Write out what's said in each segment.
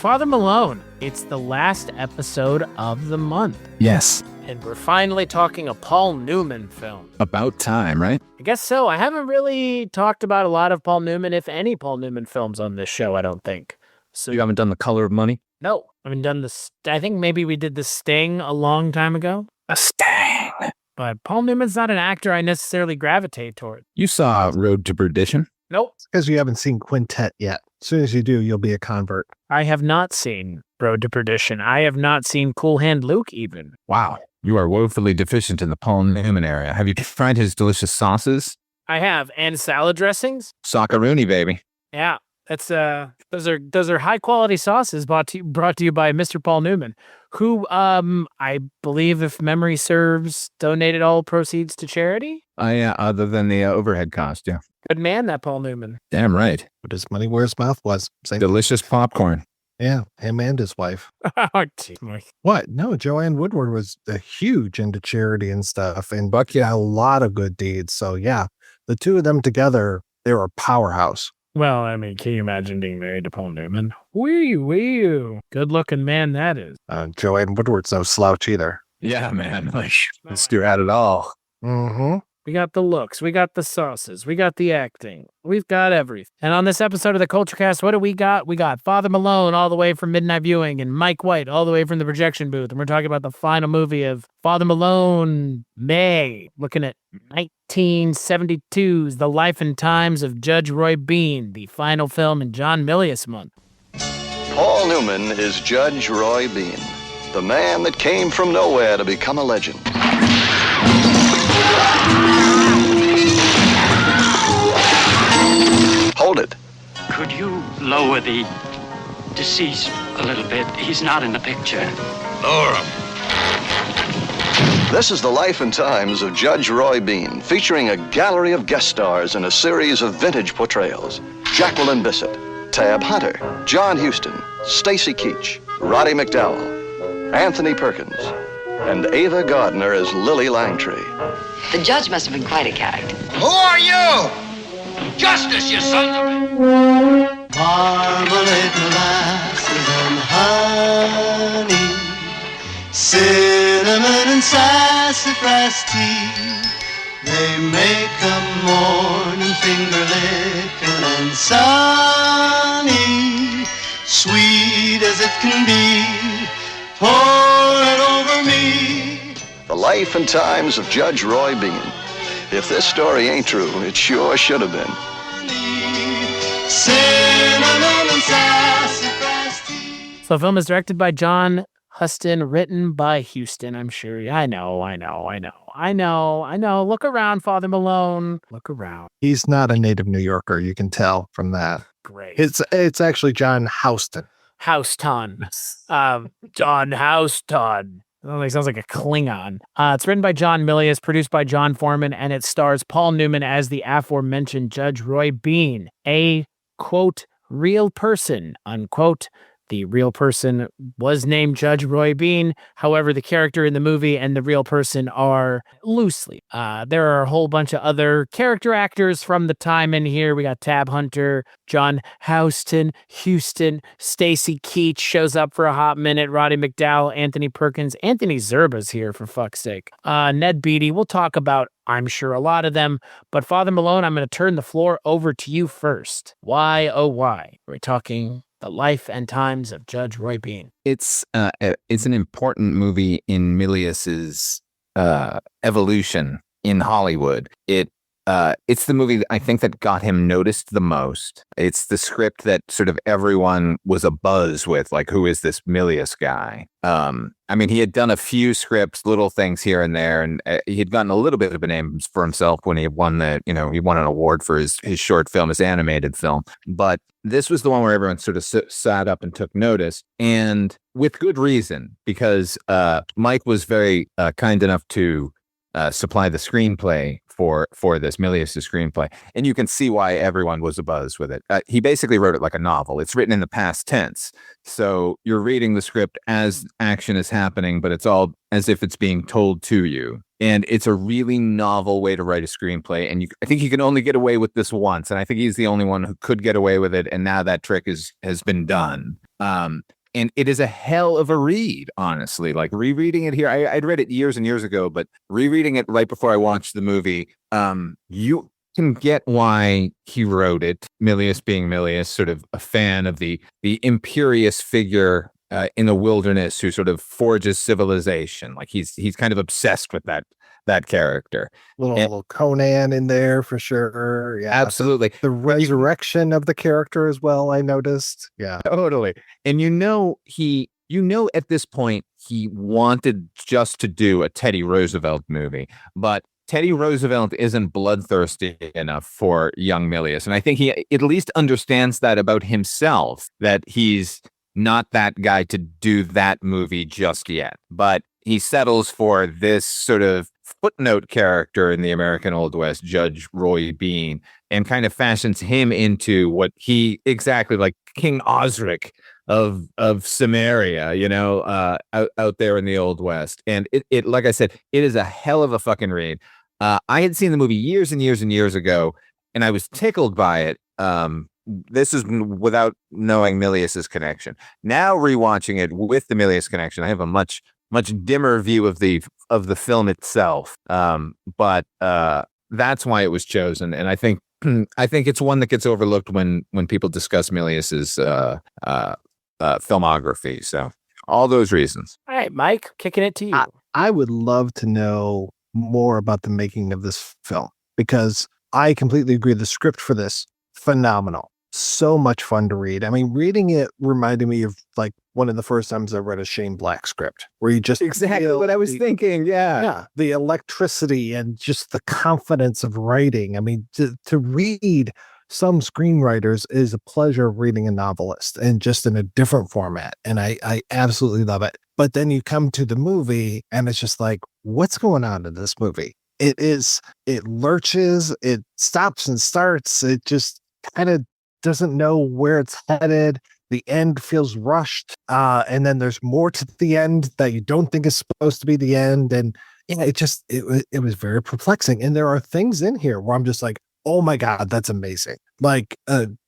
Father Malone, it's the last episode of the month. Yes. And we're finally talking a Paul Newman film. About time, right? I guess so. I haven't really talked about a lot of Paul Newman, if any Paul Newman films on this show, I don't think. So you haven't done The Color of Money? No. I haven't done this. I think maybe we did The Sting a long time ago. A Sting. But Paul Newman's not an actor I necessarily gravitate toward. You saw Road to Perdition? Nope. It's because you haven't seen Quintet yet. As soon as you do, you'll be a convert. I have not seen Road to Perdition. I have not seen Cool Hand Luke even. Wow. You are woefully deficient in the Paul Newman area. Have you tried his delicious sauces? I have. And salad dressings? Sockaroony, baby. Yeah. That's those are high quality sauces brought to you by Mr. Paul Newman, who I believe, if memory serves, donated all proceeds to charity. Yeah, other than the overhead cost, yeah. Good man, that Paul Newman. Damn right. Put his money where his mouth was. Same. Delicious popcorn. Yeah, him and his wife. Oh, geez. What? No, Joanne Woodward was huge into charity and stuff, and Buck, yeah. a lot of good deeds. So yeah, the two of them together, they were a powerhouse. Well, I mean, can you imagine being married to Paul Newman? Wee. Good looking man that is. Joanne Woodward's no slouch either. Yeah, man. Like, let's do at it all. Mm-hmm. We got the looks, we got the sauces, we got the acting, we've got everything. And on this episode of the Culture Cast, what do we got? We got Father Malone all the way from Midnight Viewing and Mike White all the way from the projection booth. And we're talking about the final movie of Father Malone, May, looking at 1972's The Life and Times of Judge Roy Bean, the final film in John Milius month. Paul Newman is Judge Roy Bean, the man that came from nowhere to become a legend. Hold it. Could you lower the deceased a little bit? He's not in the picture. Lower him. This is the life and times of Judge Roy Bean, featuring a gallery of guest stars and a series of vintage portrayals. Jacqueline Bisset, Tab Hunter, John Huston, Stacy Keach, Roddy McDowell, Anthony Perkins, and Ava Gardner as Lily Langtree. The judge must have been quite a character. Who are you? Justice, you sons of a... Marmalade molasses and honey, cinnamon and sassafras tea. They make a morning finger licking and sunny, sweet as it can be. Pour it over me. The life and times of Judge Roy Bean. If this story ain't true, it sure should have been. So the film is directed by John Huston, written by Huston, I'm sure. I know. Look around, Father Malone. Look around. He's not a native New Yorker, you can tell from that. Great. It's actually John Huston. Houston. John Houston. It sounds like a Klingon. It's written by John Milius, produced by John Foreman, and it stars Paul Newman as the aforementioned Judge Roy Bean, a, quote, real person, unquote. The real person was named Judge Roy Bean. However, the character in the movie and the real person are loosely. There are a whole bunch of other character actors from the time in here. We got Tab Hunter, John Huston, Stacy Keach shows up for a hot minute, Roddy McDowell, Anthony Perkins, Anthony Zerba's here for fuck's sake. Ned Beatty. We'll talk about, I'm sure, a lot of them. But Father Malone, I'm going to turn the floor over to you first. Why, oh why? We're talking The Life and Times of Judge Roy Bean. It's an important movie in Milius's evolution in Hollywood. It's the movie I think that got him noticed the most. It's the script that sort of everyone was abuzz with, like, who is this Milius guy? I mean, he had done a few scripts, little things here and there, and he had gotten a little bit of a name for himself when he won he won an award for his short film, his animated film. But this was the one where everyone sort of sat up and took notice, and with good reason, because Mike was very kind enough to supply the screenplay for this Milius' screenplay, and you can see why everyone was abuzz with it. He basically wrote it like a novel. It's written in the past tense, so you're reading the script as action is happening, but it's all as if it's being told to you. And it's a really novel way to write a screenplay. And I think you can only get away with this once. And I think he's the only one who could get away with it. And now that trick has been done. And it is a hell of a read, honestly. Like rereading it here, I'd read it years and years ago, but rereading it right before I watched the movie, you can get why he wrote it. Milius being Milius, sort of a fan of the imperious figure in the wilderness who sort of forges civilization. Like he's kind of obsessed with that character. Little Conan in there for sure. Yeah, absolutely. The resurrection of the character as well, I noticed. Yeah, totally. And at this point he wanted just to do a Teddy Roosevelt movie, but Teddy Roosevelt isn't bloodthirsty enough for young Milius. And I think he at least understands that about himself, that he's not that guy to do that movie just yet. But he settles for this sort of footnote character in the American Old West, Judge Roy Bean, and kind of fashions him into what he exactly like King Osric of Samaria, out there in the Old West. And it like I said, it is a hell of a fucking read. I had seen the movie years and years and years ago, and I was tickled by it. This is without knowing Milius's connection. Now rewatching it with the Milius connection, I have a much dimmer view of the film itself. But that's why it was chosen, and I think it's one that gets overlooked when people discuss Milius's filmography. So all those reasons. All right, Mike, kicking it to you. I would love to know more about the making of this film, because I completely agree. The script for this, phenomenal. So much fun to read. I mean, reading it reminded me of like one of the first times I read a Shane Black script, where you just exactly what I was thinking. Yeah. The electricity and just the confidence of writing. I mean, to read some screenwriters is a pleasure of reading a novelist, and just in a different format. And I absolutely love it. But then you come to the movie and it's just like, what's going on in this movie? It lurches, it stops and starts. It just kind of doesn't know where it's headed. The end feels rushed. And then there's more to the end that you don't think is supposed to be the end. And it was very perplexing. And there are things in here where I'm just like, oh my God, that's amazing. Like,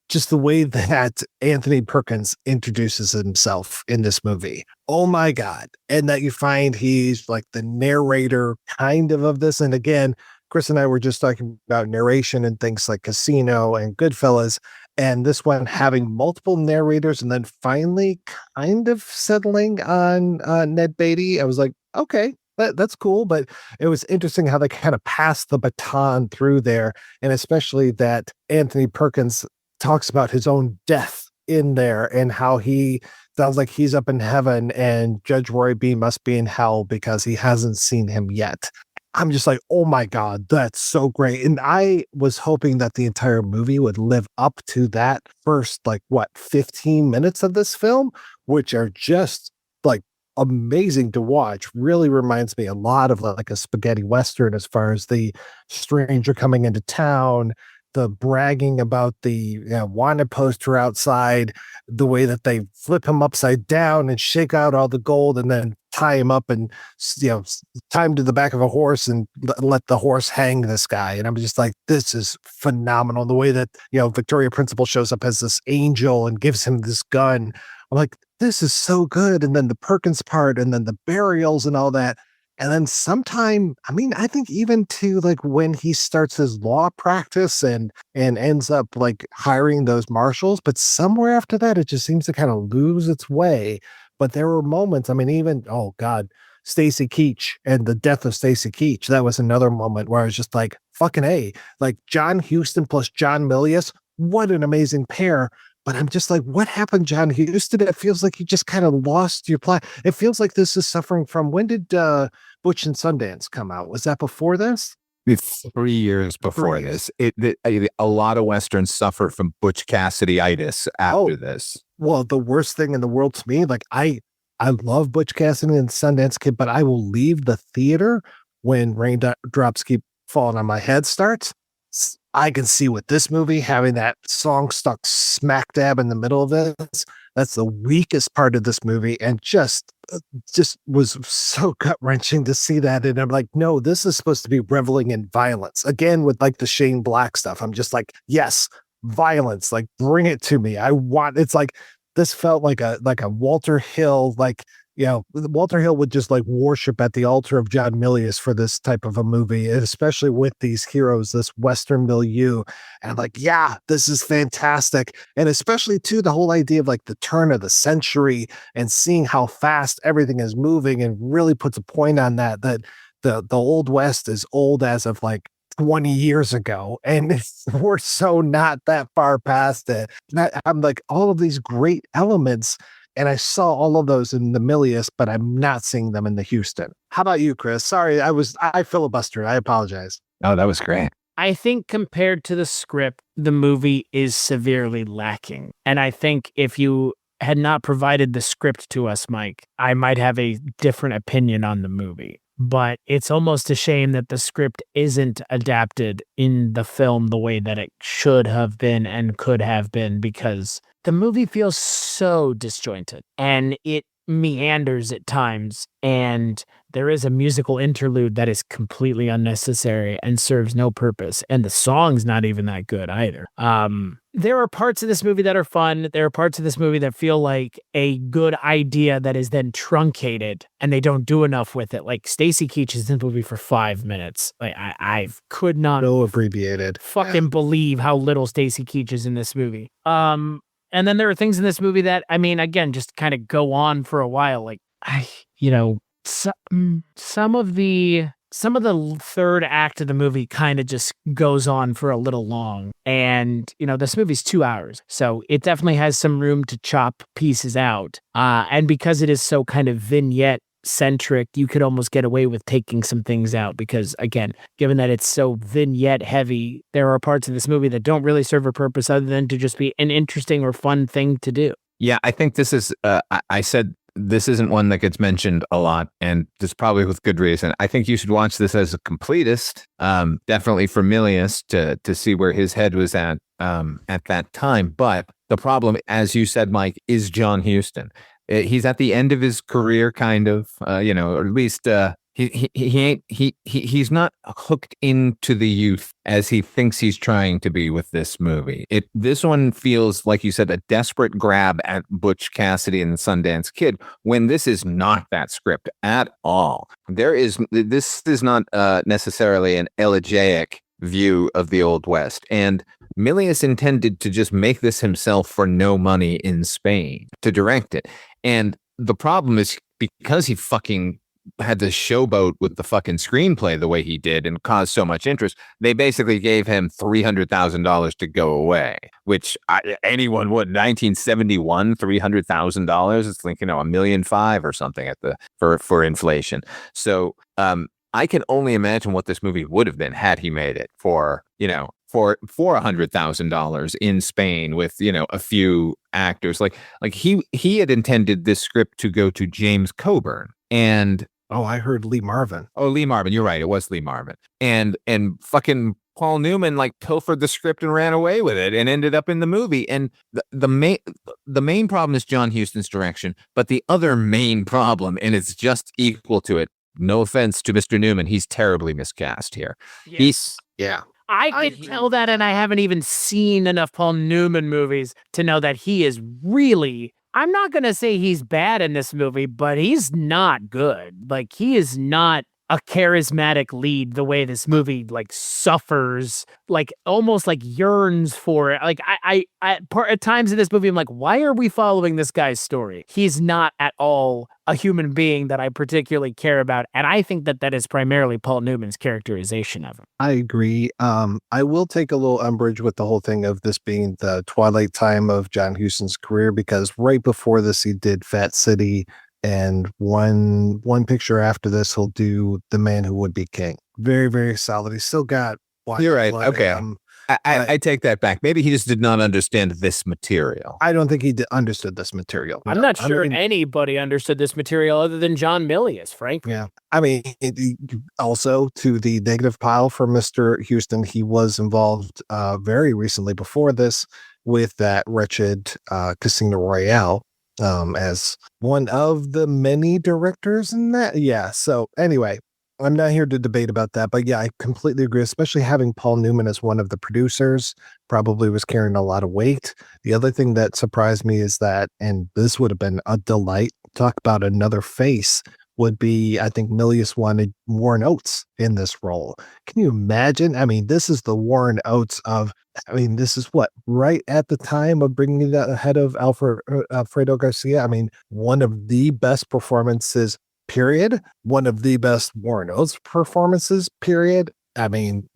just the way that Anthony Perkins introduces himself in this movie. Oh my God. And that you find he's like the narrator kind of this. And again, Chris and I were just talking about narration and things like Casino and Goodfellas, and this one having multiple narrators and then finally kind of settling on Ned Beatty. I was like, okay, that's cool. But it was interesting how they kind of passed the baton through there. And especially that Anthony Perkins talks about his own death in there and how he sounds like he's up in heaven and Judge Roy Bean must be in hell because he hasn't seen him yet. I'm just like, oh my God, that's so great. And I was hoping that the entire movie would live up to that first, 15 minutes of this film, which are just like amazing to watch. Really reminds me a lot of like a spaghetti Western as far as the stranger coming into town, the bragging about the wanted poster outside, the way that they flip him upside down and shake out all the gold and then tie him up and tie him to the back of a horse and let the horse hang this guy. And I'm just like, this is phenomenal. The way that Victoria Principal shows up as this angel and gives him this gun. I'm like, this is so good. And then the Perkins part and then the burials and all that. And then sometime, I think even to like when he starts his law practice and ends up like hiring those marshals, but somewhere after that, it just seems to kind of lose its way. But there were moments, even, oh God, Stacy Keach and the death of Stacy Keach. That was another moment where I was just like, fucking A, like John Huston plus John Milius. What an amazing pair. But I'm just like, what happened, John Huston? It feels like you just kind of lost your plot. It feels like this is suffering from, when did Butch and Sundance come out? Was that before this? It's 3 years before this. A lot of Westerns suffer from Butch Cassidy-itis after this. Well, the worst thing in the world to me, like I love Butch Cassidy and Sundance Kid, but I will leave the theater when Raindrops Keep Falling on My Head starts. I can see with this movie having that song stuck smack dab in the middle of this. That's the weakest part of this movie, and just was so gut wrenching to see that. And I'm like, no, this is supposed to be reveling in violence again with like the Shane Black stuff. I'm just like, yes, violence, like bring it to me. It's like this felt like a Walter Hill, Walter Hill would just like worship at the altar of John Milius for this type of a movie, and especially with these heroes, this Western milieu. And I'm like, yeah, this is fantastic. And especially too, the whole idea of like the turn of the century and seeing how fast everything is moving, and really puts a point on that the Old West is old as of like 20 years ago, and we're so not that far past it. And I'm like, all of these great elements, and I saw all of those in the Milius, but I'm not seeing them in the Huston. How about you, Chris? Sorry, I filibustered. I apologize. Oh, that was great. I think compared to the script, the movie is severely lacking. And I think if you had not provided the script to us, Mike, I might have a different opinion on the movie. But it's almost a shame that the script isn't adapted in the film the way that it should have been and could have been, because the movie feels so disjointed and it meanders at times, and there is a musical interlude that is completely unnecessary and serves no purpose, and the song's not even that good either. There are parts of this movie that are fun. There are parts of this movie that feel like a good idea that is then truncated, and they don't do enough with it. Like Stacy Keach is in the movie for 5 minutes. Like I could not abbreviated fucking believe how little Stacy Keach is in this movie. And then there are things in this movie that, I mean, again, just kind of go on for a while. Like, some of the third act of the movie kind of just goes on for a little long. And, this movie's 2 hours. So it definitely has some room to chop pieces out. And because it is so kind of vignette centric, you could almost get away with taking some things out, because again, given that it's so vignette heavy, there are parts of this movie that don't really serve a purpose other than to just be an interesting or fun thing to do. Yeah, I think this is, I said this isn't one that gets mentioned a lot, and this probably with good reason. I think you should watch this as a completist, definitely for Milius to see where his head was at that time. But the problem, as you said, Mike, is John Huston. He's at the end of his career, kind of, or at least he's not hooked into the youth as he thinks he's trying to be with this movie. This one feels, like you said, a desperate grab at Butch Cassidy and the Sundance Kid, when this is not that script at all. This is not necessarily an elegiac view of the Old West, and Milius intended to just make this himself for no money in Spain to direct it. And the problem is, because he fucking had to showboat with the fucking screenplay the way he did and caused so much interest, they basically gave him $300,000 to go away, which anyone would. 1971, $300,000. It's like, $1.5 million or something for inflation. So I can only imagine what this movie would have been had he made it for $100,000 in Spain with, a few actors. Like he had intended this script to go to James Coburn, and I heard Lee Marvin. Oh, Lee Marvin. You're right. It was Lee Marvin. And fucking Paul Newman pilfered the script and ran away with it and ended up in the movie. And the main problem is John Huston's direction, but the other main problem, and it's just equal to it, no offense to Mr. Newman, he's terribly miscast here. Yes. Yeah. I can tell that, and I haven't even seen enough Paul Newman movies to know that he is really, I'm not going to say he's bad in this movie, but he's not good. Like, he is not a charismatic lead the way this movie suffers, almost yearns for it. At times in this movie, I'm like, why are we following this guy's story? He's not at all a human being that I particularly care about. And I think that is primarily Paul Newman's characterization of him. I agree. I will take a little umbrage with the whole thing of this being the twilight time of John Huston's career, because right before this, he did Fat City. And one picture after this, he'll do The Man Who Would Be King. Very, very solid. He's still got. You're right. Okay. I take that back. Maybe he just did not understand this material. I don't think he understood this material. I'm not sure anybody understood this material other than John Milius, frankly. Yeah. I mean, also to the negative pile for Mr. Huston, he was involved very recently before this with that wretched Casino Royale. As one of the many directors in that. Yeah. So anyway, I'm not here to debate about that, but yeah, I completely agree, especially having Paul Newman as one of the producers probably was carrying a lot of weight. The other thing that surprised me is that, and this would have been a delight, talk about another face, would be, I think Milius wanted Warren Oates in this role. Can you imagine? I mean, this is the Warren Oates of, I mean, this is what, right at the time of bringing that ahead of Alfredo Garcia. I mean, one of the best performances, period. One of the best Warren Oates performances, period. I mean,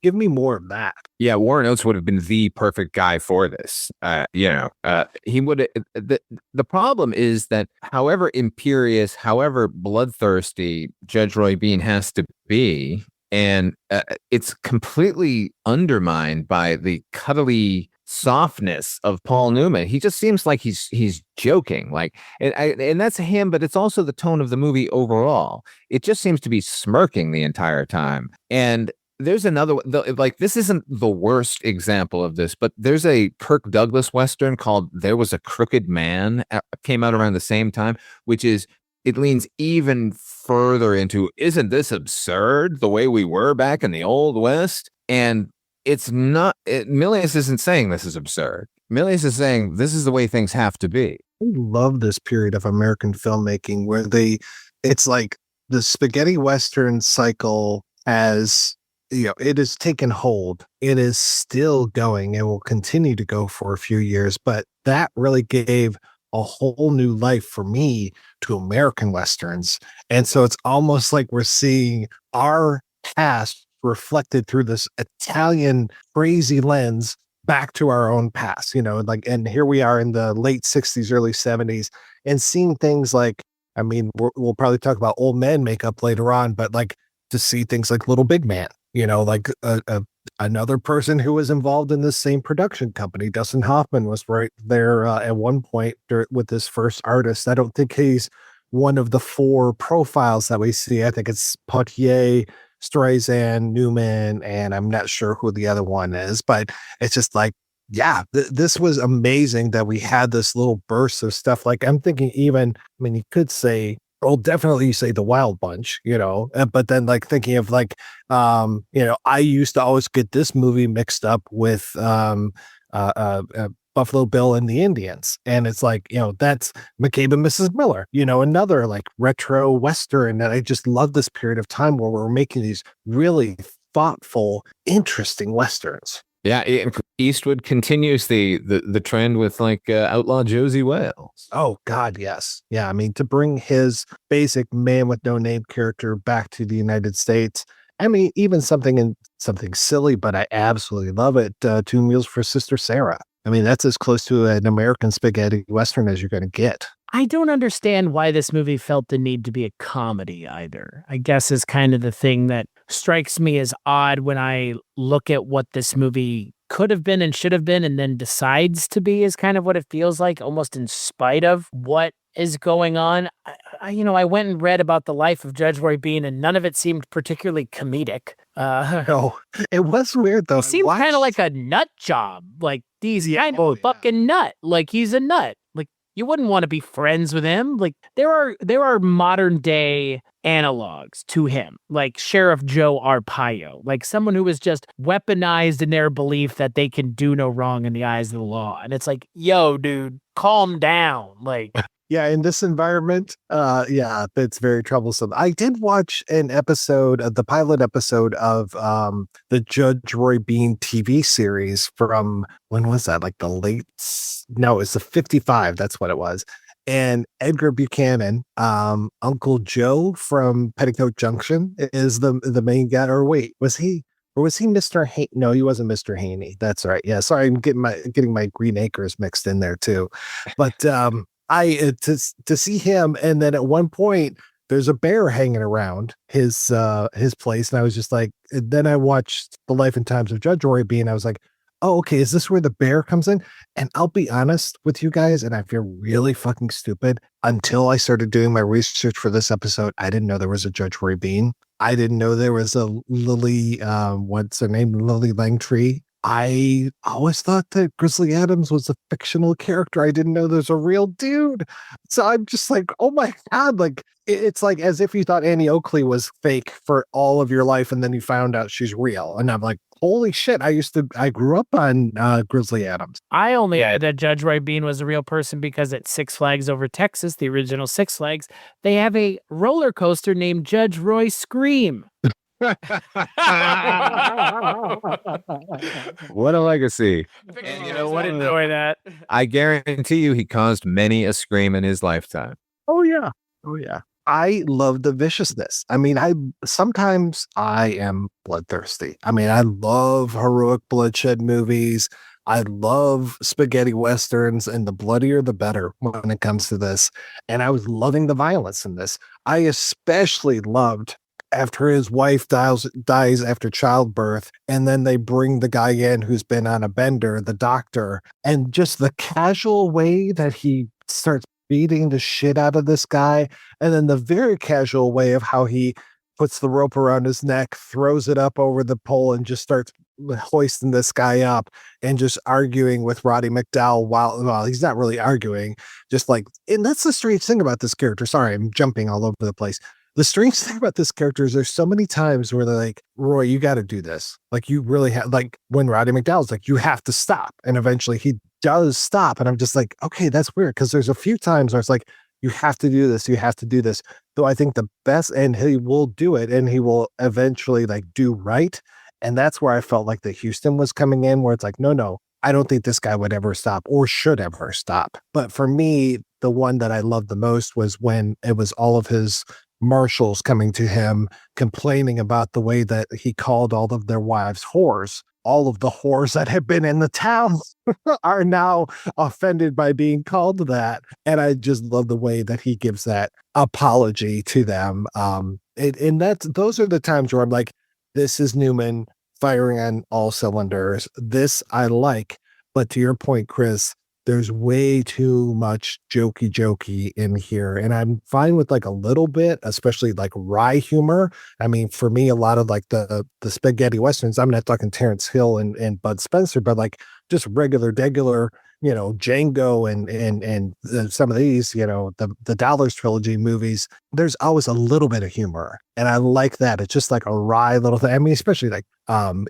give me more of that. Yeah, Warren Oates would have been the perfect guy for this. He would. The problem is that, however imperious, however bloodthirsty Judge Roy Bean has to be, and it's completely undermined by the cuddly softness of Paul Newman. He just seems like he's joking, like, and that's him, but it's also the tone of the movie overall. It just seems to be smirking the entire time. And there's another like, this isn't the worst example of this, but there's a Kirk Douglas Western called There Was a Crooked Man, came out around the same time, which is, it leans even further into, isn't this absurd the way we were back in the Old West? And it's not, Milius isn't saying this is absurd. Milius is saying this is the way things have to be. I love this period of American filmmaking where it's like the spaghetti Western cycle has, it has taken hold. It is still going and will continue to go for a few years, but that really gave a whole new life for me to American Westerns. And so it's almost like we're seeing our past reflected through this Italian crazy lens back to our own past, like, and here we are in the late 60s, early 70s, and seeing things like, I mean, we'll probably talk about old man makeup later on, but like to see things like Little Big Man, like another person who was involved in this same production company. Dustin Hoffman was right there at one point with this first artist. I don't think he's one of the four profiles that we see. I think it's Poitier, Streisand, Newman, and I'm not sure who the other one is, but it's just like, yeah, this was amazing that we had this little burst of stuff. Like, I'm thinking even, I mean, you could say, well, definitely you say the Wild Bunch, but then like thinking of like, I used to always get this movie mixed up with Buffalo Bill and the Indians. And it's like, that's McCabe and Mrs. Miller, another like retro Western. And I just love this period of time where we're making these really thoughtful, interesting Westerns. Yeah, Eastwood continues the trend with like Outlaw Josie Wales. Oh God, yes. Yeah, I mean, to bring his basic man with no name character back to the United States. I mean, even something silly, but I absolutely love it. Two Meals for Sister Sarah. I mean, that's as close to an American spaghetti Western as you're going to get. I don't understand why this movie felt the need to be a comedy either, I guess is kind of the thing that strikes me as odd when I look at what this movie could have been and should have been and then decides to be, is kind of what it feels like, almost in spite of what is going on. I went and read about the life of Judge Roy Bean, and none of it seemed particularly comedic. No, it was weird though. He seemed kind of like a nut job, like he's kind of fucking nut, like he's a nut. Like you wouldn't want to be friends with him. Like there are modern day analogs to him, like Sheriff Joe Arpaio, like someone who was just weaponized in their belief that they can do no wrong in the eyes of the law. And it's like, yo, dude, calm down. Like, yeah, in this environment, it's very troublesome. I did watch an episode, the pilot episode of the Judge Roy Bean TV series from, when was that? Like it's the 55. That's what it was. And Edgar Buchanan, Uncle Joe from Petticoat Junction is the main guy. Or wait, was he Mr. Haney? No, he wasn't Mr. Haney. That's right. Yeah, sorry, I'm getting my Green Acres mixed in there too. But to see him, and then at one point there's a bear hanging around his place, and I was just like, and then I watched The Life and Times of Judge Roy Bean. I was like, oh, okay, is this where the bear comes in? And I'll be honest with you guys, and I feel really fucking stupid. Until I started doing my research for this episode, I didn't know there was a Judge Roy Bean. I didn't know there was a Lily, what's her name? Lily Langtree I always thought that Grizzly Adams was a fictional character. I didn't know there's a real dude. So I'm just like, oh my God. Like, it's like as if you thought Annie Oakley was fake for all of your life and then you found out she's real. And I'm like, holy shit. I grew up on Grizzly Adams. I only had that Judge Roy Bean was a real person because at Six Flags Over Texas, the original Six Flags, they have a roller coaster named Judge Roy Scream. What a legacy. And you know what? Enjoy that. I guarantee you he caused many a scream in his lifetime. Oh, yeah. Oh, yeah. I love the viciousness. I mean, sometimes I am bloodthirsty. I mean, I love heroic bloodshed movies. I love spaghetti westerns, and the bloodier the better when it comes to this. And I was loving the violence in this. I especially loved after his wife dies after childbirth, and then they bring the guy in who's been on a bender, the doctor, and just the casual way that he starts beating the shit out of this guy, and then the very casual way of how he puts the rope around his neck, throws it up over the pole, and just starts hoisting this guy up and just arguing with Roddy McDowell while he's not really arguing, just like, and that's the strange thing about this character. Sorry, I'm jumping all over the place. The strange thing about this character is there's so many times where they're like, Roy, you got to do this. Like, you really have, like when Roddy McDowell's like, you have to stop. And eventually he does stop. And I'm just like, okay, that's weird. Cause there's a few times where it's like, you have to do this. You have to do this. So I think the best, and he will do it, and he will eventually like do right. And that's where I felt like the Huston was coming in, where it's like, no, I don't think this guy would ever stop or should ever stop. But for me, the one that I loved the most was when it was all of his marshals coming to him complaining about the way that he called all of their wives whores. All of the whores that have been in the town are now offended by being called that. And I just love the way that he gives that apology to them. And those are the times where I'm like, this is Newman firing on all cylinders. This I like. But to your point, Chris, there's way too much jokey in here. And I'm fine with like a little bit, especially like wry humor. I mean, for me, a lot of like the spaghetti westerns, I'm not talking Terrence Hill and Bud Spencer, but like just regular, Django and some of these, the Dollars trilogy movies, there's always a little bit of humor. And I like that. It's just like a wry little thing. I mean, especially like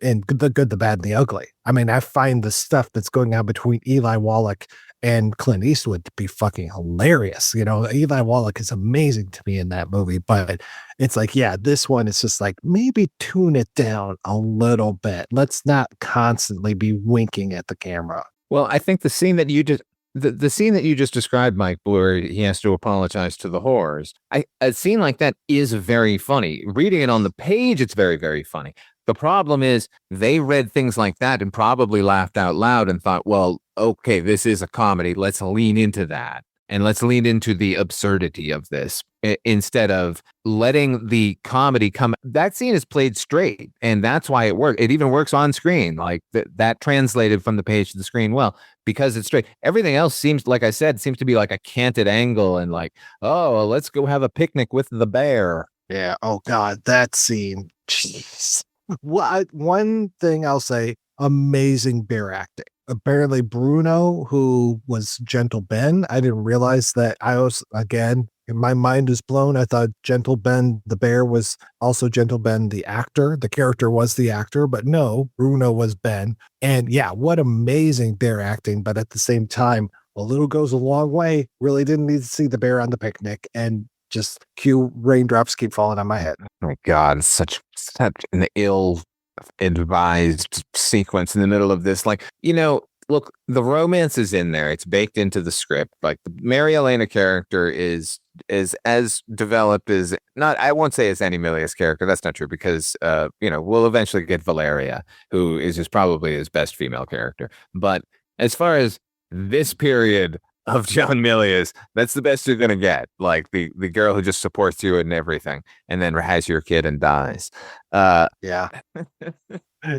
in The Good, the Bad, and the Ugly. I mean, I find the stuff that's going on between Eli Wallach and Clint Eastwood to be fucking hilarious. Eli Wallach is amazing to me in that movie, but it's like, yeah, this one is just like, maybe tune it down a little bit. Let's not constantly be winking at the camera. Well, I think the scene that you just described, Mike, where he has to apologize to the whores, a scene like that is very funny. Reading it on the page, it's very, very funny. The problem is they read things like that and probably laughed out loud and thought, well, okay, this is a comedy. Let's lean into that. And let's lean into the absurdity of this instead of letting the comedy come. That scene is played straight, and that's why it works. It even works on screen. Like that translated from the page to the screen well, because it's straight. Everything else seems, like I said, seems to be like a canted angle and like, oh, well, let's go have a picnic with the bear. Yeah. Oh, God, that scene. Jeez. One thing I'll say, amazing bear acting. Apparently Bruno, who was Gentle Ben, I didn't realize that. I was, again, my mind is blown. I thought Gentle Ben, the bear, was also Gentle Ben, the actor. The character was the actor, but no, Bruno was Ben. And yeah, what amazing bear acting. But at the same time, a little goes a long way. Really didn't need to see the bear on the picnic, and just cue raindrops keep falling on my head. Oh my God, such an ill-advised sequence in the middle of this. Like, look, the romance is in there. It's baked into the script. Like the Mary Elena character is as developed as, not, I won't say as Annie Milius character. That's not true because, we'll eventually get Valeria, who is probably his best female character. But as far as this period of John Milius, that's the best you're gonna get. Like the girl who just supports you and everything, and then has your kid and dies. Yeah.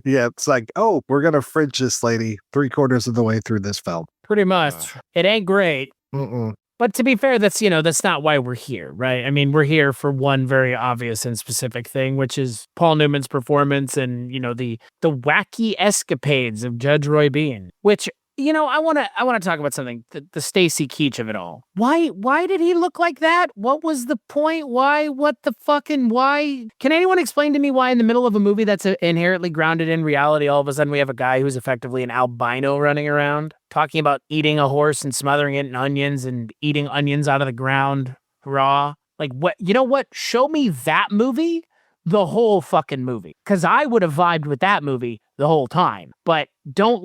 Yeah, it's like, oh, we're gonna fridge this lady 3/4 of the way through this film. Pretty much. It ain't great. Mm-mm. But to be fair, that's not why we're here, right? I mean, we're here for one very obvious and specific thing, which is Paul Newman's performance and the wacky escapades of Judge Roy Bean. Which I want to talk about something. The Stacy Keach of it all. Why did he look like that? What was the point? Why? What the fucking why? Can anyone explain to me why in the middle of a movie that's inherently grounded in reality, all of a sudden we have a guy who's effectively an albino running around talking about eating a horse and smothering it in onions and eating onions out of the ground raw? Like what? You know what? Show me that movie. The whole fucking movie. Because I would have vibed with that movie the whole time. But don't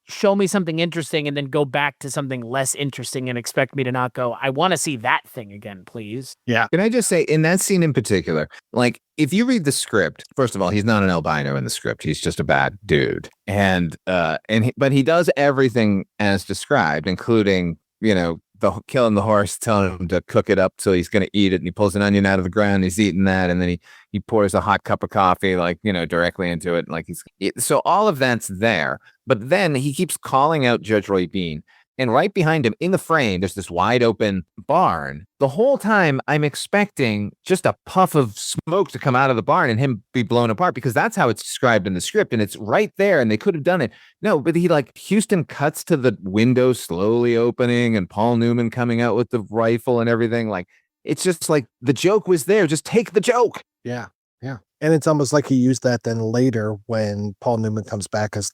show me something interesting and then go back to something less interesting and expect me to not go, I want to see that thing again, please. Yeah. Can I just say, in that scene in particular, like, if you read the script, first of all, he's not an albino in the script. He's just a bad dude. But he does everything as described, including, killing the horse, telling him to cook it up so he's going to eat it. And he pulls an onion out of the ground. He's eating that. And then he pours a hot cup of coffee, directly into it. So all of that's there. But then he keeps calling out Judge Roy Bean. And right behind him in the frame, there's this wide open barn. The whole time I'm expecting just a puff of smoke to come out of the barn and him be blown apart, because that's how it's described in the script. And it's right there and they could have done it. No, but Huston cuts to the window slowly opening and Paul Newman coming out with the rifle and everything. It's just the joke was there. Just take the joke. Yeah. Yeah. And it's almost like he used that then later when Paul Newman comes back as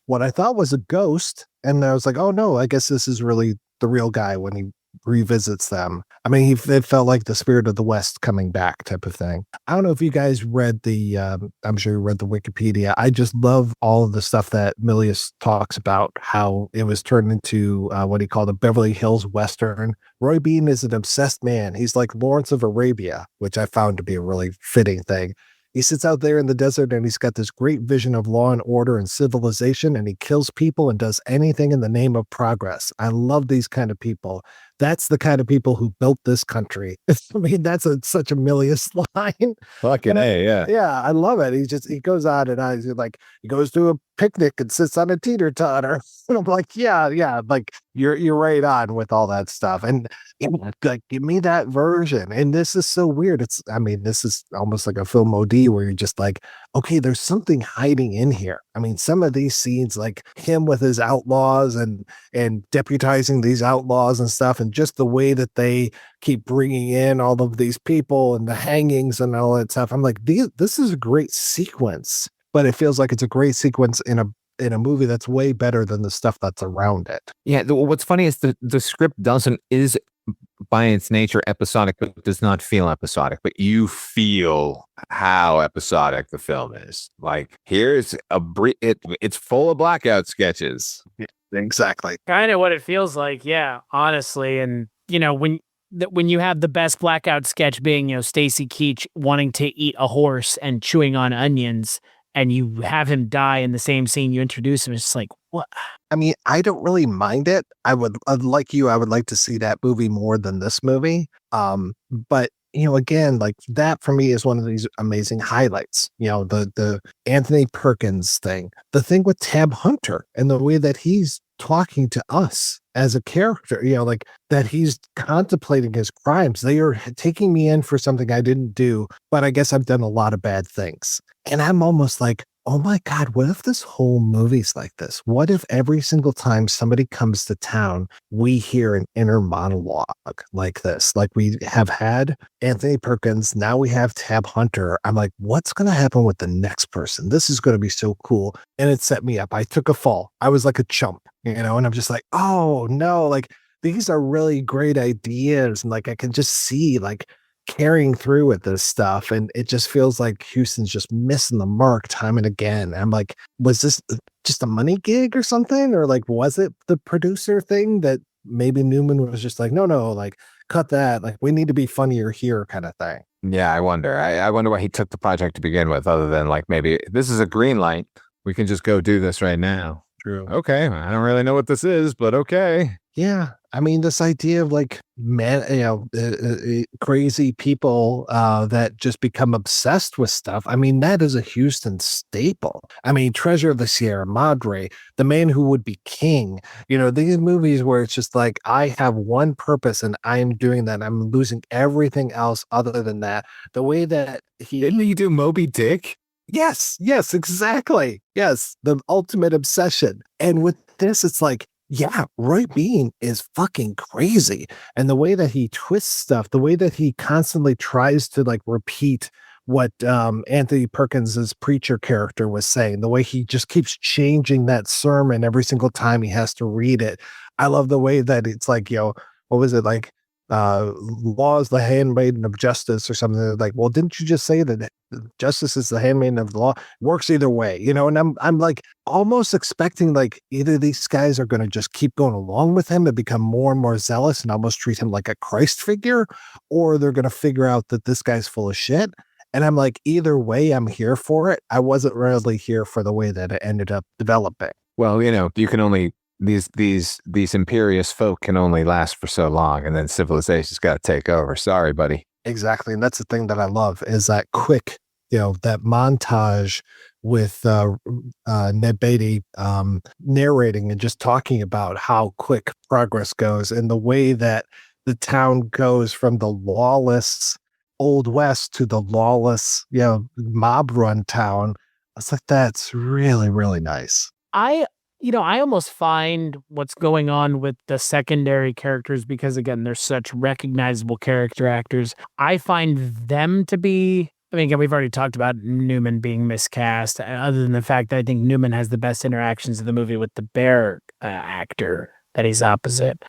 what I thought was a ghost. And I was like, oh no, I guess this is really the real guy when he revisits them. I mean, it felt like the spirit of the West coming back type of thing. I don't know if you guys read I'm sure you read the Wikipedia. I just love all of the stuff that Milius talks about, how it was turned into what he called a Beverly Hills Western. Roy Bean is an obsessed man. He's like Lawrence of Arabia, which I found to be a really fitting thing. He sits out there in the desert and he's got this great vision of law and order and civilization, and he kills people and does anything in the name of progress. I love these kind of people. That's the kind of people who built this country. I mean, that's such a Milius line. Fucking A, yeah. Yeah, I love it. He goes on and on. He's like, he goes to a picnic and sits on a teeter-totter. And I'm like, yeah, you're right on with all that stuff. And give me that version. And this is so weird. This is almost like a film OD where you're just like, okay, there's something hiding in here. I mean, some of these scenes, like him with his outlaws and deputizing these outlaws and stuff, and just the way that they keep bringing in all of these people and the hangings and all that stuff. I'm like, this is a great sequence, but it feels like it's a great sequence in a movie that's way better than the stuff that's around it. Yeah. What's funny is the script is by its nature episodic, but does not feel episodic, but you feel how episodic the film is. Like, here's it's full of blackout sketches. Yeah, exactly. Kind of what it feels like. Yeah, honestly. And when you have the best blackout sketch being, Stacy Keach wanting to eat a horse and chewing on onions, and you have him die in the same scene you introduce him, it's just like, what? I mean, I don't really mind it. I would like to see that movie more than this movie. But again, like that for me is one of these amazing highlights. The Anthony Perkins thing, the thing with Tab Hunter and the way that he's talking to us as a character, like that he's contemplating his crimes. They are taking me in for something I didn't do, but I guess I've done a lot of bad things. And I'm almost like, oh my God, what if this whole movie's like this? What if every single time somebody comes to town, we hear an inner monologue like this? Like we have had Anthony Perkins, now we have Tab Hunter. I'm like, what's going to happen with the next person? This is going to be so cool. And it set me up. I took a fall. I was like a chump, and I'm just like, oh no, like these are really great ideas. And like, I can just see like carrying through with this stuff, and it just feels like Huston's just missing the mark time and again. I'm like, was this just a money gig or something, or like was it the producer thing that maybe Newman was just like, no, like cut that, like we need to be funnier here kind of thing. Yeah, I wonder. I wonder why he took the project to begin with, other than like maybe this is a green light, we can just go do this right now. True. Okay, I don't really know what this is, but okay. Yeah, I mean, this idea of like crazy people that just become obsessed with stuff. I mean, that is a Houston staple. I mean, Treasure of the Sierra Madre, The Man Who Would Be King. These movies where it's just like, I have one purpose and I am doing that. I'm losing everything else other than that. The way that Didn't he do Moby Dick? Yes, exactly. Yes, the ultimate obsession. And with this, it's like, yeah, Roy Bean is fucking crazy. And the way that he twists stuff, the way that he constantly tries to like repeat what Anthony Perkins's preacher character was saying, the way he just keeps changing that sermon every single time he has to read it. I love the way that it's like, what was it like? Law is the handmaiden of justice or something. Like, well, didn't you just say that justice is the handmaiden of the law? Works either way, and I'm like almost expecting like either these guys are going to just keep going along with him and become more and more zealous and almost treat him like a Christ figure, or they're going to figure out that this guy's full of shit. And I'm like, either way, I'm here for it. I wasn't really here for the way that it ended up developing. Well, you can only these imperious folk can only last for so long, and then civilization's got to take over. Sorry, buddy. Exactly. And that's the thing that I love is that quick, that montage with Ned Beatty narrating and just talking about how quick progress goes and the way that the town goes from the lawless Old West to the lawless, mob run town. It's like, that's really, really nice. I almost find what's going on with the secondary characters, because again, they're such recognizable character actors. I find them to be, again, we've already talked about Newman being miscast, other than the fact that I think Newman has the best interactions in the movie with the bear actor that he's opposite.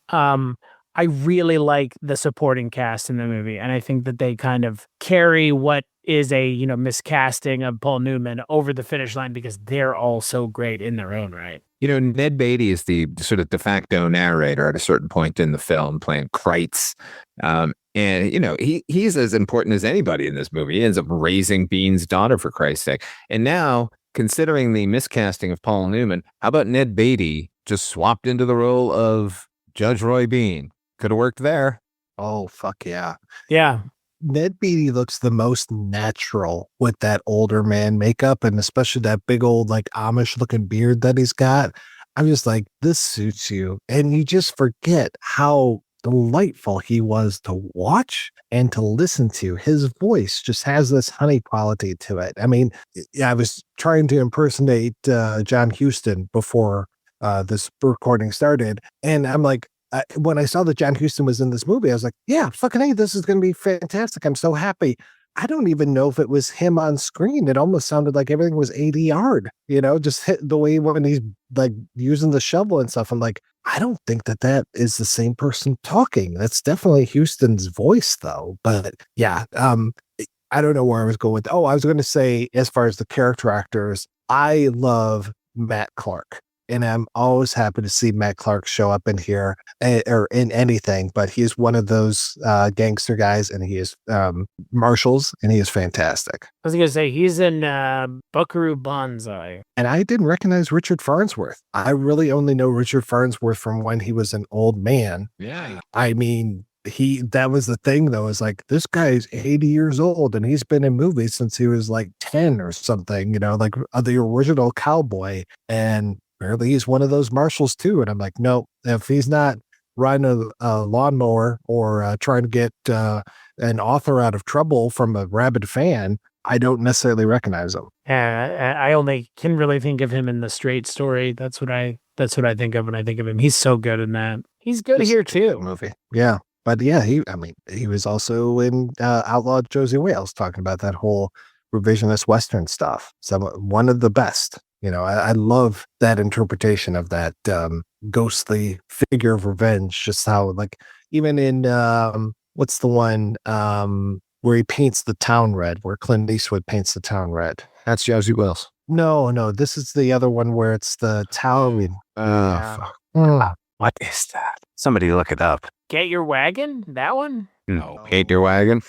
I really like the supporting cast in the movie, and I think that they kind of carry what is a miscasting of Paul Newman over the finish line, because they're all so great in their own right. Ned Beatty is the sort of de facto narrator at a certain point in the film, playing Kreitz. And he's as important as anybody in this movie. He ends up raising Bean's daughter, for Christ's sake. And now, considering the miscasting of Paul Newman, how about Ned Beatty just swapped into the role of Judge Roy Bean? Could have worked there. Oh, fuck yeah. Yeah. Ned Beatty looks the most natural with that older man makeup, and especially that big old like Amish looking beard that he's got. I'm just like, this suits you. And you just forget how delightful he was to watch and to listen to. His voice just has this honey quality to it. I mean, I was trying to impersonate John Huston before this recording started, and I'm like, when I saw that John Huston was in this movie, I was like, yeah, fucking hey, this is going to be fantastic. I'm so happy. I don't even know if it was him on screen. It almost sounded like everything was ADR'd, just hit the way when he's like using the shovel and stuff. I'm like, I don't think that is the same person talking. That's definitely Huston's voice though. But yeah, I don't know where I was going with. Oh, I was going to say, as far as the character actors, I love Matt Clark. And I'm always happy to see Matt Clark show up in here or in anything, but he's one of those gangster guys, and he is Marshals, and he is fantastic. I was going to say, he's in Buckaroo Banzai. And I didn't recognize Richard Farnsworth. I really only know Richard Farnsworth from when he was an old man. Yeah. I mean, that was the thing though, is like, this guy's 80 years old and he's been in movies since he was like 10 or something, like the original Cowboy. And apparently he's one of those marshals too. And I'm like, no, if he's not riding a lawnmower or trying to get an author out of trouble from a rabid fan, I don't necessarily recognize him. I only can really think of him in The Straight Story. That's what I think of when I think of him. He's so good in that. He's good here too. Movie. Yeah. But yeah, he was also in Outlaw Josie Wales, talking about that whole revisionist Western stuff. So one of the best. I love that interpretation of that ghostly figure of revenge. Just how, like, even in what's the one where he paints the town red, where Clint Eastwood paints the town red? That's Josie Wales. No, this is the other one where it's the town. Fuck. What is that? Somebody look it up. Get Your Wagon? That one? No. Paint Your Wagon.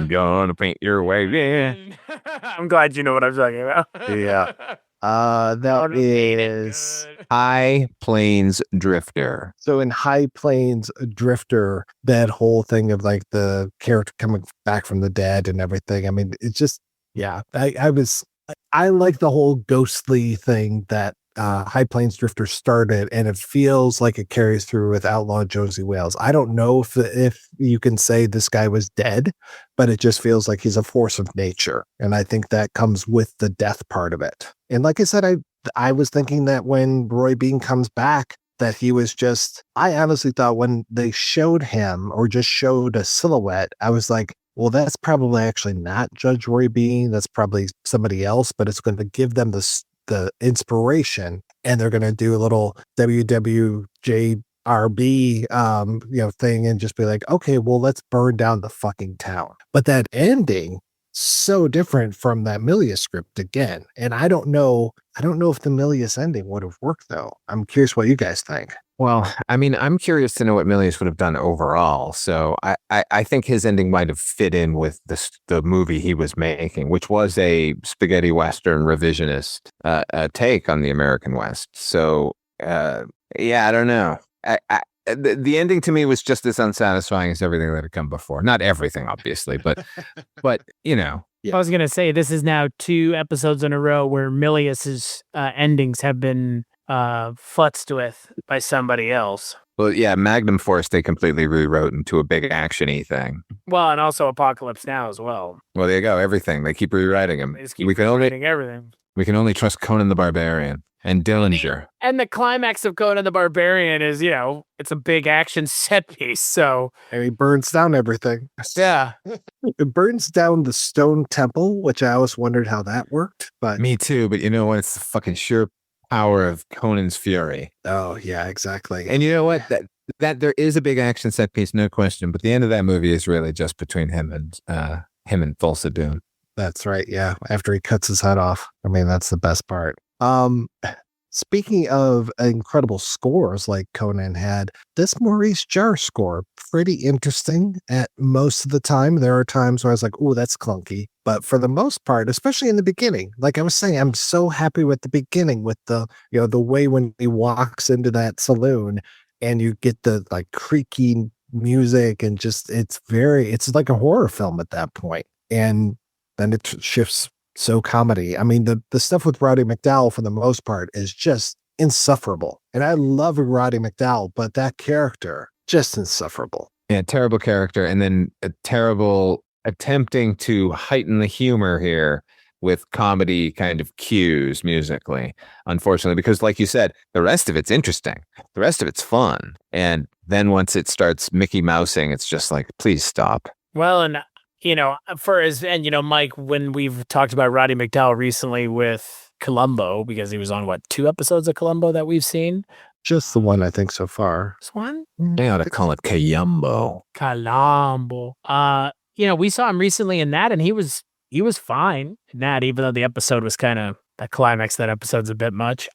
Gonna paint your wagon. I'm glad you know what I'm talking about. Yeah. That is High Plains Drifter. so in High Plains Drifter, that whole thing of like the character coming back from the dead and everything. I mean, it's just I like the whole ghostly thing that High Plains Drifter started, and it feels like it carries through with Outlaw Josie Wales. I don't know if you can say this guy was dead, but it just feels like he's a force of nature, and I think that comes with the death part of it. And like I said, I was thinking that when Roy Bean comes back, that he was just. I honestly thought when they showed him or just showed a silhouette, I was like, well, that's probably actually not Judge Roy Bean. That's probably somebody else, but it's going to give them the inspiration, and they're going to do a little WWJRB, thing and just be like, okay, well, let's burn down the fucking town. But that ending, so different from that Milius script again. And I don't know if the Milius ending would have worked though. I'm curious what you guys think. Well, I mean, I'm curious to know what Milius would have done overall. So I think his ending might have fit in with the movie he was making, which was a spaghetti western revisionist take on the American West. So, I don't know. The ending to me was just as unsatisfying as everything that had come before. Not everything, obviously, but I was going to say, this is now 2 episodes in a row where Milius's endings have been futzed with by somebody else. Well, yeah, Magnum Force they completely rewrote into a big action-y thing. Well, and also Apocalypse Now as well. Well, there you go. Everything they keep rewriting them. They just keep rewriting everything. We can only trust Conan the Barbarian and Dillinger. And the climax of Conan the Barbarian is, it's a big action set piece. So And he burns down everything. yeah, It burns down the stone temple, which I always wondered how that worked. But Me too, but you know what? It's the fucking sheer power of Conan's fury. oh yeah, exactly. And you know what? That there is a big action set piece, no question. But the end of that movie is really just between him and Thulsa Doom. That's right. Yeah. After he cuts his head off. I mean, that's the best part. Speaking of incredible scores like Conan had, this Maurice Jarre score, pretty interesting at most of the time. There are times where I was like, oh, that's clunky. But for the most part, especially in the beginning, like I was saying, I'm so happy with the beginning with the way when he walks into that saloon and you get the like creaky music and just, it's like a horror film at that point. And then it shifts so comedy. I mean, the stuff with Roddy McDowall for the most part is just insufferable. And I love Roddy McDowall, but that character, just insufferable. Yeah, terrible character. And then a terrible attempting to heighten the humor here with comedy kind of cues musically, unfortunately, because like you said, the rest of it's interesting. The rest of it's fun. And then once it starts Mickey Mousing, it's just like, please stop. well, and Mike, when we've talked about Roddy McDowall recently with Columbo, because he was on 2 episodes of Columbo that we've seen. Just the one, I think, so far. This one? They ought to call it Columbo. Columbo. We saw him recently in that, and he was fine in that, even though the episode was kind of, that climax of that episode's a bit much.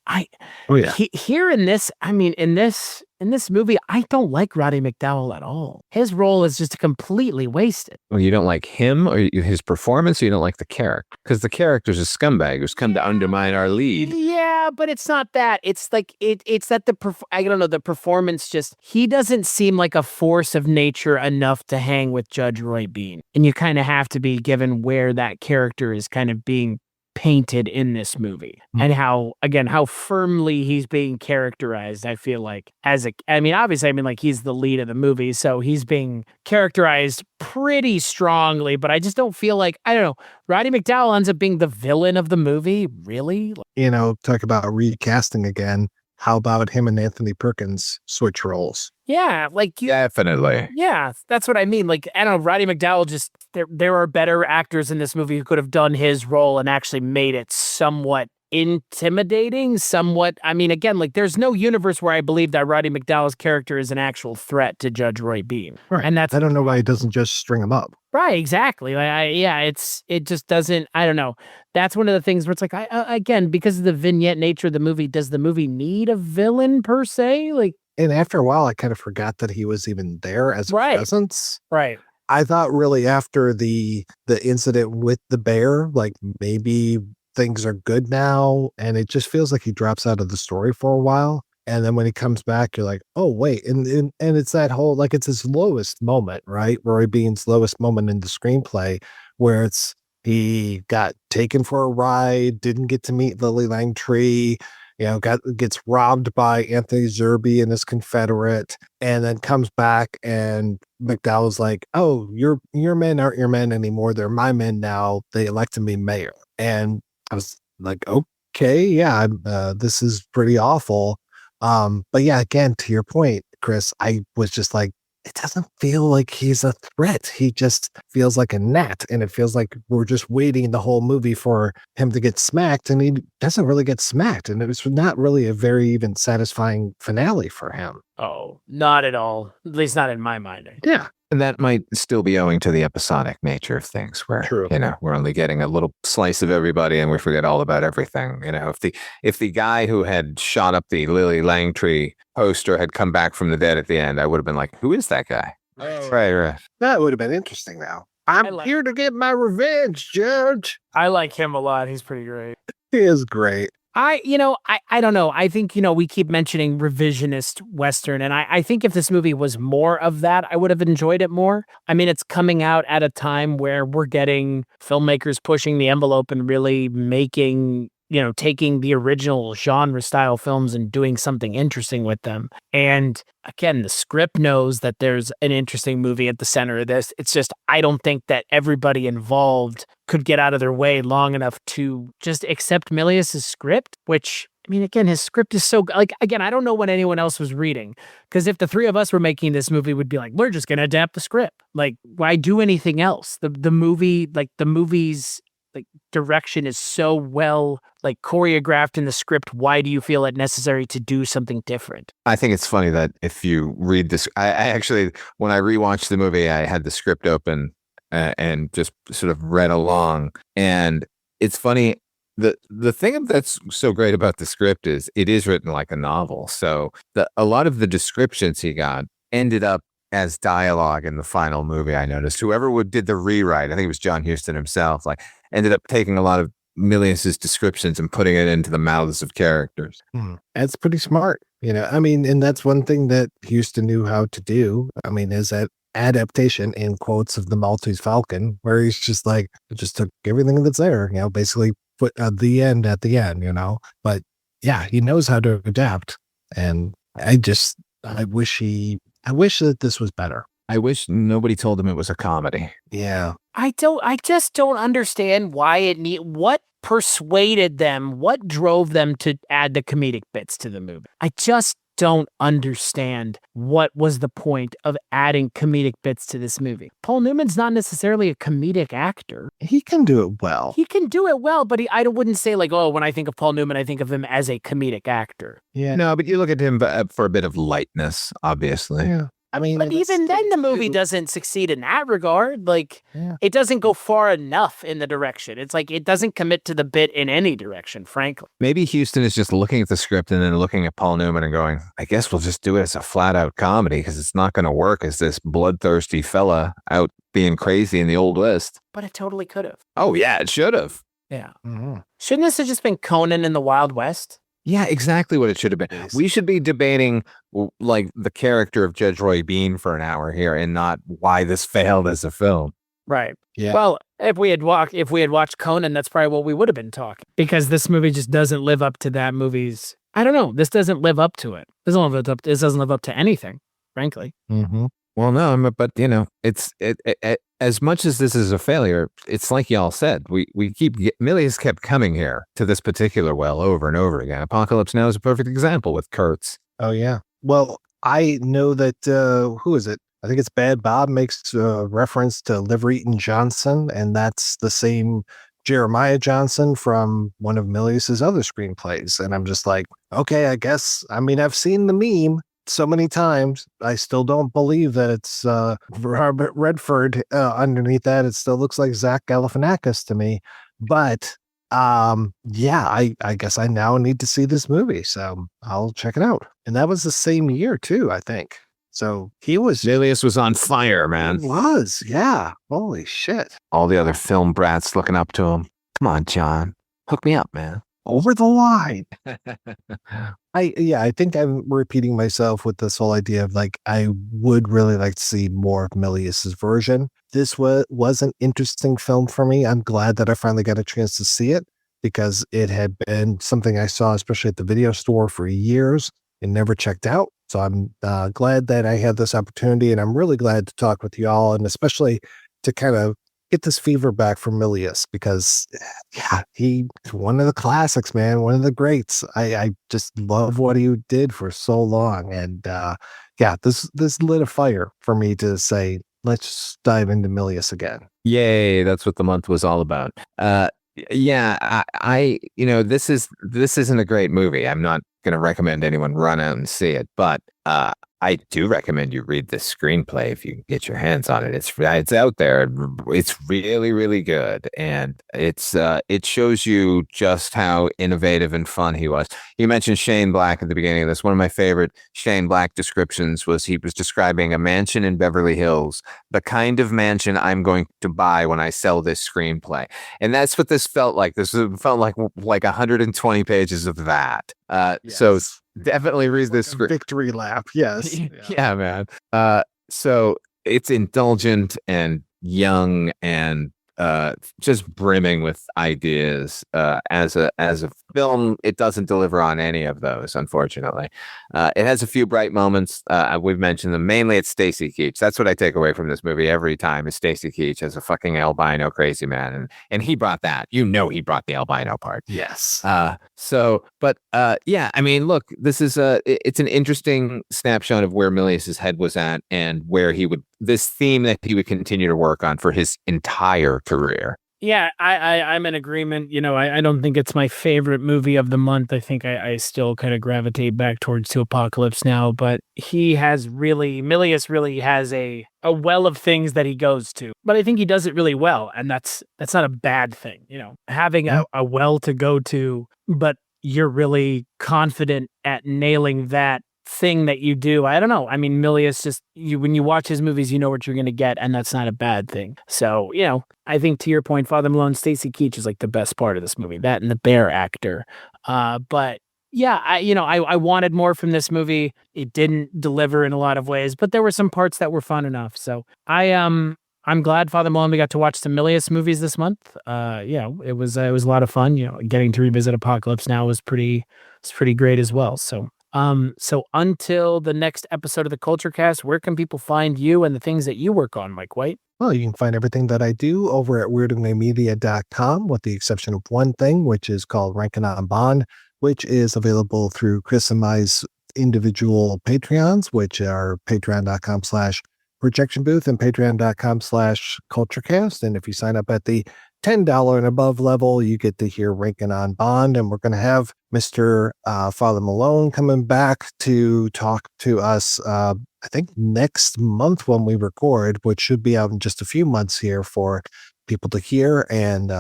Here in this, in this movie, I don't like Roddy McDowall at all. His role is just completely wasted. Well, you don't like him or his performance, or you don't like the character? Because the character's a scumbag who's come to undermine our lead. Yeah, but it's not that. It's like it's that the performance just, he doesn't seem like a force of nature enough to hang with Judge Roy Bean. And you kind of have to be given where that character is kind of being painted in this movie and how firmly he's being characterized. I feel like he's the lead of the movie, so he's being characterized pretty strongly, but I just don't feel like, I don't know, Roddy McDowall ends up being the villain of the movie. Really? Talk about recasting again. How about him and Anthony Perkins switch roles? Yeah, Definitely. Yeah, that's what I mean. Like, I don't know, Roddy McDowall just, there are better actors in this movie who could have done his role and actually made it somewhat intimidating, there's no universe where I believe that Roddy McDowall's character is an actual threat to Judge Roy Bean. Right. And that's, I don't know why he doesn't just string him up. Right, exactly. It just doesn't, I don't know. That's one of the things where it's like, again, because of the vignette nature of the movie, does the movie need a villain per se? And after a while, I kind of forgot that he was even there as a presence. Right. I thought really after the incident with the bear, like maybe things are good now, and it just feels like he drops out of the story for a while. And then when he comes back, you're like, oh wait, and it's that whole, like, it's his lowest moment, right? Roy Bean's lowest moment in the screenplay, where it's he got taken for a ride, didn't get to meet Lily Langtry, gets robbed by Anthony Zerbe and his Confederate, and then comes back and McDowell's like, oh, your men aren't your men anymore. They're my men now. They elected me mayor. And I was like, okay, yeah, this is pretty awful. But yeah, again, to your point, Chris, I was just like, it doesn't feel like he's a threat. He just feels like a gnat, and it feels like we're just waiting the whole movie for him to get smacked, and he doesn't really get smacked. And it was not really a very even satisfying finale for him. Oh, not at all. At least not in my mind. Yeah. And that might still be owing to the episodic nature of things where, True. we're only getting a little slice of everybody and we forget all about everything. If the guy who had shot up the Lily Langtry poster had come back from the dead at the end, I would have been like, who is that guy? Oh. Right. That would have been interesting now. I'm here to get my revenge, Judge. I like him a lot. He's pretty great. He is great. I don't know. I think, we keep mentioning revisionist Western, and I think if this movie was more of that, I would have enjoyed it more. I mean, it's coming out at a time where we're getting filmmakers pushing the envelope and really making, taking the original genre style films and doing something interesting with them. And again, the script knows that there's an interesting movie at the center of this. It's just, I don't think that everybody involved could get out of their way long enough to just accept Milius's script, which, I mean, again, his script is so, again, I don't know what anyone else was reading, because if the three of us were making this movie, we'd be like, we're just going to adapt the script. Like, why do anything else? The movie's direction is so well choreographed in the script. Why do you feel it necessary to do something different? I think it's funny that if you read this, I actually, when I rewatched the movie, I had the script open and just sort of read along. And it's funny, the thing that's so great about the script is it is written like a novel. So a lot of the descriptions he got ended up as dialogue in the final movie. I noticed whoever did the rewrite, I think it was John Huston himself, ended up taking a lot of Milius's descriptions and putting it into the mouths of characters. That's pretty smart. I mean, and that's one thing that Huston knew how to do. I mean, is that adaptation in quotes of the Maltese Falcon, where he's just just took everything that's there, basically put the end at the end, but yeah, he knows how to adapt. And I wish that this was better. I wish nobody told him it was a comedy. Yeah. I just don't understand why what persuaded them, what drove them to add the comedic bits to the movie. I just don't understand what was the point of adding comedic bits to this movie. Paul Newman's not necessarily a comedic actor. He can do it well. He can do it well, but I wouldn't say when I think of Paul Newman, I think of him as a comedic actor. Yeah. No, but you look at him for a bit of lightness, obviously. Yeah. I mean, but even then, the movie doesn't succeed in that regard. It doesn't go far enough in the direction. It's it doesn't commit to the bit in any direction, frankly. Maybe Huston is just looking at the script and then looking at Paul Newman and going, I guess we'll just do it as a flat out comedy because it's not going to work as this bloodthirsty fella out being crazy in the Old West. But it totally could have. Oh, yeah, it should have. Yeah. Mm-hmm. Shouldn't this have just been Conan in the Wild West? Yeah, exactly what it should have been. Yes. We should be debating the character of Judge Roy Bean for an hour here and not why this failed as a film. Right. Yeah. Well, if we had watched Conan, that's probably what we would have been talking, because this movie just doesn't live up to that movie's. I don't know. This doesn't live up to it. This doesn't live up to anything, frankly. Mm-hmm. Well, no, but it's as much as this is a failure, it's like y'all said, Milius kept coming here to this particular well over and over again. Apocalypse Now is a perfect example with Kurtz. Oh yeah. Well, I know that who is it? I think it's Bad Bob makes reference to Liver Eaton Johnson, and that's the same Jeremiah Johnson from one of Milius's other screenplays. And I'm just like, okay, I guess. I mean, I've seen the meme so many times. I still don't believe that it's Robert Redford underneath that. It still looks like Zach Galifianakis to me. But yeah, I guess I now need to see this movie, so I'll check it out. And that was the same year too, I think. So Milius was on fire, man. He was, yeah. Holy shit. All the other film brats looking up to him. Come on, John. Hook me up, man. Over the line. I think I'm repeating myself with this whole idea of like, I would really like to see more of Milius's version. This was an interesting film for me. I'm glad that I finally got a chance to see it because it had been something I saw, especially at the video store for years and never checked out. So I'm glad that I had this opportunity, and I'm really glad to talk with y'all, and especially to kind of get this fever back from Milius because, yeah, he's one of the classics, man, one of the greats. I just love what he did for so long, and this lit a fire for me to say, let's dive into Milius again. Yay! That's what the month was all about. This isn't a great movie. I'm not going to recommend anyone run out and see it, but I do recommend you read the screenplay if you can get your hands on it. It's out there. It's really, really good, and it shows you just how innovative and fun he was. You mentioned Shane Black at the beginning of this. One of my favorite Shane Black descriptions was he was describing a mansion in Beverly Hills, the kind of mansion I'm going to buy when I sell this screenplay, and that's what this felt like. This felt like 120 pages of that. Yes. So definitely read this Like a script. victory lap. Yes. Yeah, man. So it's indulgent and young and just brimming with ideas. As a film, it doesn't deliver on any of those, unfortunately. It has a few bright moments. We've mentioned them. Mainly it's Stacy Keach. That's what I take away from this movie every time is Stacy Keach as a fucking albino crazy man. And he brought that. He brought the albino part. Yes. I mean, look, this is it's an interesting snapshot of where Milius's head was at and where this theme that he would continue to work on for his entire career. Yeah, I'm in agreement. I don't think it's my favorite movie of the month. I think I still kind of gravitate back towards To Apocalypse Now, but Milius really has a well of things that he goes to. But I think he does it really well, and that's not a bad thing. Having a well to go to, but you're really confident at nailing that thing that you do. I don't know. I mean, Milius when you watch his movies, you know what you're going to get, and that's not a bad thing. So, I think to your point, Father Malone, Stacy Keach is like the best part of this movie, that and the bear actor. But yeah, I wanted more from this movie. It didn't deliver in a lot of ways, but there were some parts that were fun enough. So I'm glad, Father Malone, we got to watch some Milius movies this month. It was a lot of fun. Getting to revisit Apocalypse Now was pretty great as well. So until the next episode of the Culture Cast, where can people find you and the things that you work on, Mike White? Well, you can find everything that I do over at weirdandwaymedia.com, with the exception of one thing, which is called Ranking on Bond, which is available through Chris and my's individual Patreons, which are patreon.com/projection booth and patreon.com/culturecast. And if you sign up at the $10 and above level, you get to hear Ranking on Bond. And we're going to have Mr. Father Malone coming back to talk to us, I think next month when we record, which should be out in just a few months here for people to hear. And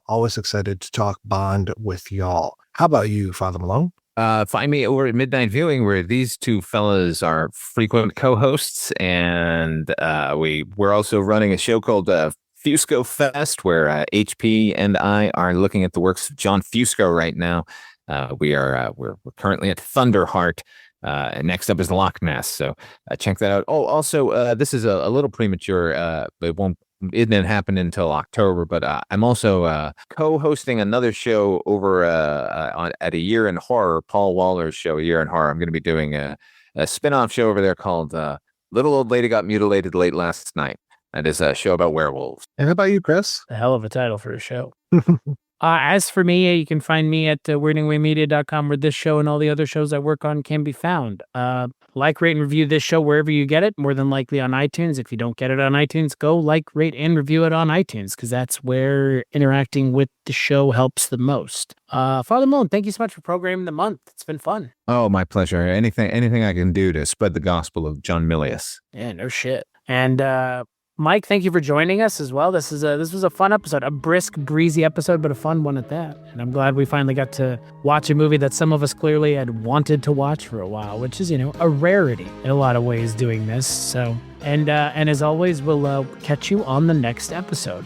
always excited to talk Bond with y'all. How about you, Father Malone? Find me over at Midnight Viewing, where these two fellas are frequent co-hosts. And we're also running a show called Fusco Fest, where HP and I are looking at the works of John Fusco right now. We're currently at Thunderheart. And next up is Loch Ness, so check that out. Oh, also, this is a little premature. It didn't happen until October, but I'm also co-hosting another show over at A Year in Horror, Paul Waller's show, A Year in Horror. I'm going to be doing a spin-off show over there called Little Old Lady Got Mutilated Late Last Night. That is a show about werewolves. And how about you, Chris? A hell of a title for a show. As for me, you can find me at weirdandwaymedia.com, where this show and all the other shows I work on can be found. Like, rate, and review this show wherever you get it, more than likely on iTunes. If you don't get it on iTunes, go like, rate, and review it on iTunes, because that's where interacting with the show helps the most. Father Malone, thank you so much for programming the month. It's been fun. Oh, my pleasure. Anything I can do to spread the gospel of John Milius. Yeah, no shit. And Mike, thank you for joining us as well. This was a fun episode, a brisk, breezy episode, but a fun one at that. And I'm glad we finally got to watch a movie that some of us clearly had wanted to watch for a while, which is, a rarity in a lot of ways doing this. So, and as always, we'll catch you on the next episode.